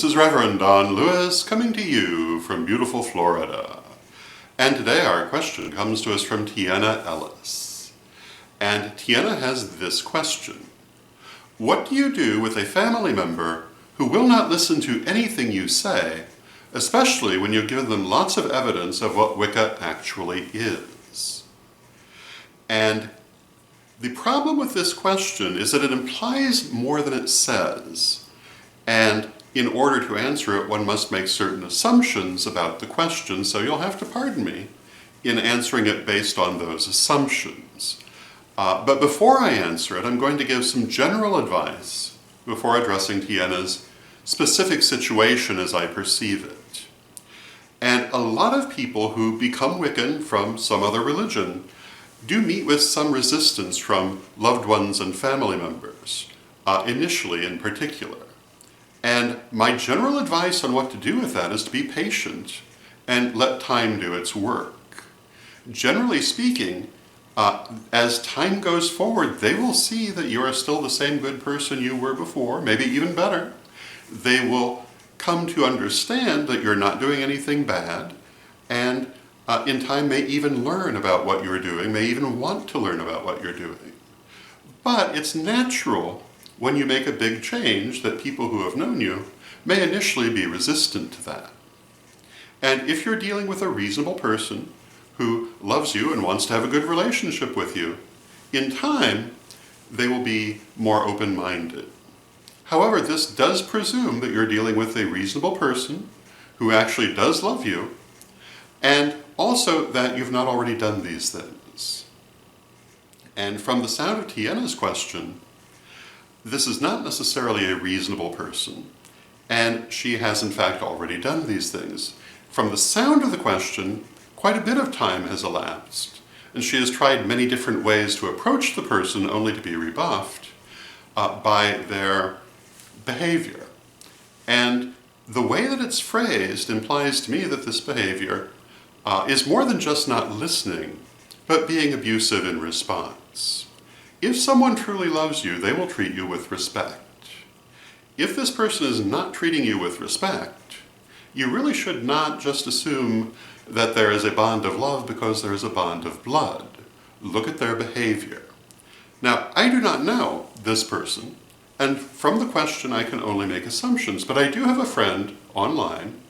This is Reverend Don Lewis coming to you from beautiful Florida. And today our question comes to us from Tiena Ellis. And Tiena has this question. What do you do with a family member who will not listen to anything you say, especially when you give them lots of evidence of what Wicca actually is? And the problem with this question is that it implies more than it says. And in order to answer it, one must make certain assumptions about the question, so you'll have to pardon me in answering it based on those assumptions. But before I answer it, I'm going to give some general advice before addressing Tiena's specific situation as I perceive it. And a lot of people who become Wiccan from some other religion do meet with some resistance from loved ones and family members, initially in particular. And my general advice on what to do with that is to be patient and let time do its work. Generally speaking, as time goes forward, they will see that you are still the same good person you were before, maybe even better. They will come to understand that you're not doing anything bad, and in time may even learn about what you're doing, may even want to learn about what you're doing. But it's natural when you make a big change that people who have known you may initially be resistant to that. And if you're dealing with a reasonable person who loves you and wants to have a good relationship with you, in time they will be more open-minded. However, this does presume that you're dealing with a reasonable person who actually does love you, and also that you've not already done these things. And from the sound of Tiena's question, this is not necessarily a reasonable person, and she has in fact already done these things. From the sound of the question, quite a bit of time has elapsed, and she has tried many different ways to approach the person only to be rebuffed by their behavior. And the way that it's phrased implies to me that this behavior is more than just not listening, but being abusive in response. If someone truly loves you, they will treat you with respect. If this person is not treating you with respect, you really should not just assume that there is a bond of love because there is a bond of blood. Look at their behavior. Now, I do not know this person, and from the question I can only make assumptions, but I do have a friend online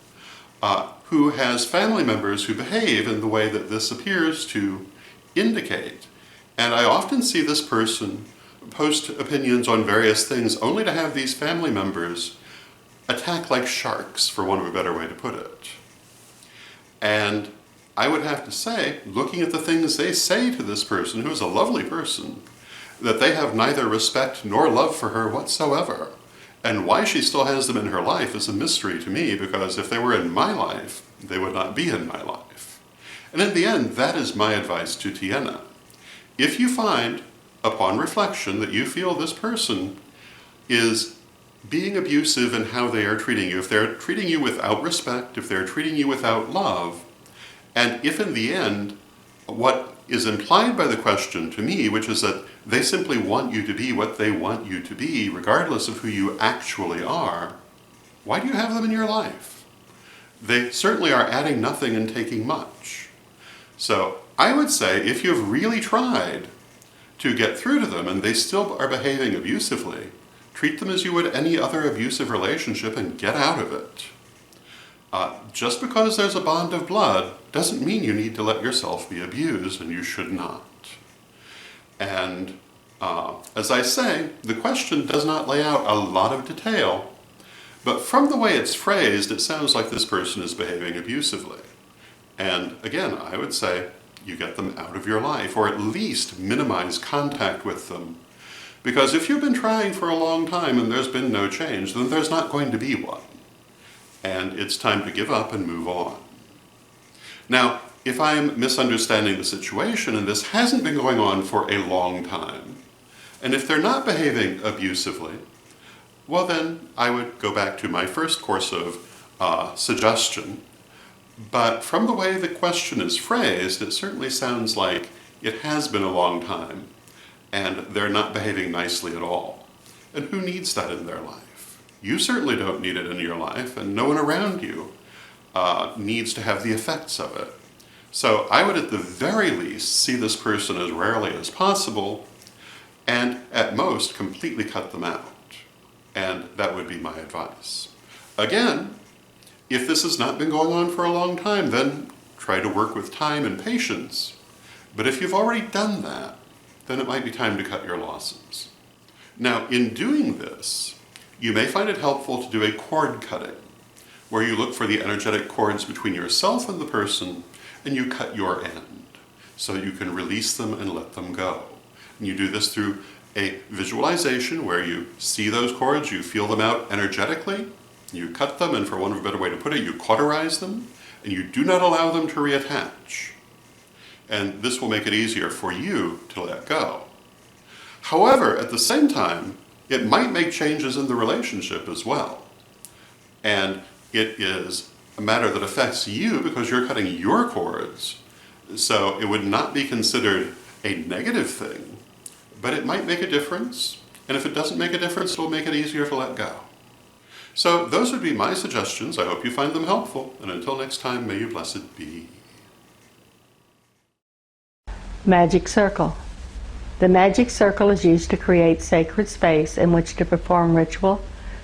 who has family members who behave in the way that this appears to indicate. And I often see this person post opinions on various things only to have these family members attack like sharks, for want of a better way to put it. And I would have to say, looking at the things they say to this person, who is a lovely person, that they have neither respect nor love for her whatsoever. And why she still has them in her life is a mystery to me, because if they were in my life, they would not be in my life. And in the end, that is my advice to Tiena. If you find, upon reflection, that you feel this person is being abusive in how they are treating you, if they're treating you without respect, if they're treating you without love, and if in the end, what is implied by the question to me, which is that they simply want you to be what they want you to be, regardless of who you actually are, why do you have them in your life? They certainly are adding nothing and taking much. So I would say, if you've really tried to get through to them and they still are behaving abusively, treat them as you would any other abusive relationship and get out of it. Just because there's a bond of blood doesn't mean you need to let yourself be abused, and you should not. And as I say, the question does not lay out a lot of detail, but from the way it's phrased, it sounds like this person is behaving abusively. And again, I would say, you get them out of your life, or at least minimize contact with them. Because if you've been trying for a long time and there's been no change, then there's not going to be one. And it's time to give up and move on. Now, if I'm misunderstanding the situation and this hasn't been going on for a long time, and if they're not behaving abusively, well then I would go back to my first course of suggestion. But from the way the question is phrased, it certainly sounds like it has been a long time, and they're not behaving nicely at all. And who needs that in their life? You certainly don't need it in your life, and no one around you needs to have the effects of it. So I would at the very least see this person as rarely as possible, and at most completely cut them out. And that would be my advice. Again, if this has not been going on for a long time, then try to work with time and patience. But if you've already done that, then it might be time to cut your losses. Now, in doing this, you may find it helpful to do a cord cutting, where you look for the energetic cords between yourself and the person, and you cut your end, so you can release them and let them go. And you do this through a visualization where you see those cords, you feel them out energetically, you cut them, and for want of a better way to put it, you cauterize them, and you do not allow them to reattach. And this will make it easier for you to let go. However, at the same time, it might make changes in the relationship as well. And it is a matter that affects you because you're cutting your cords. So it would not be considered a negative thing, but it might make a difference. And if it doesn't make a difference, it'll make it easier to let go. So those would be my suggestions. I hope you find them helpful. And until next time, may you blessed be. Magic Circle. The magic circle is used to create sacred space in which to perform ritual,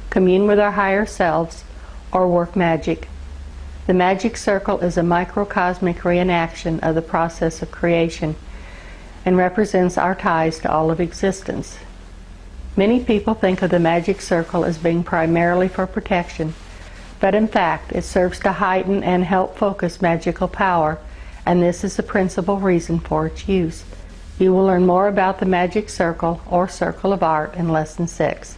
commune with our higher selves, or work magic. The magic circle is a microcosmic reenaction of the process of creation and represents our ties to all of existence. Many people think of the magic circle as being primarily for protection, but in fact it serves to heighten and help focus magical power, and this is the principal reason for its use. You will learn more about the magic circle or circle of art in Lesson 6.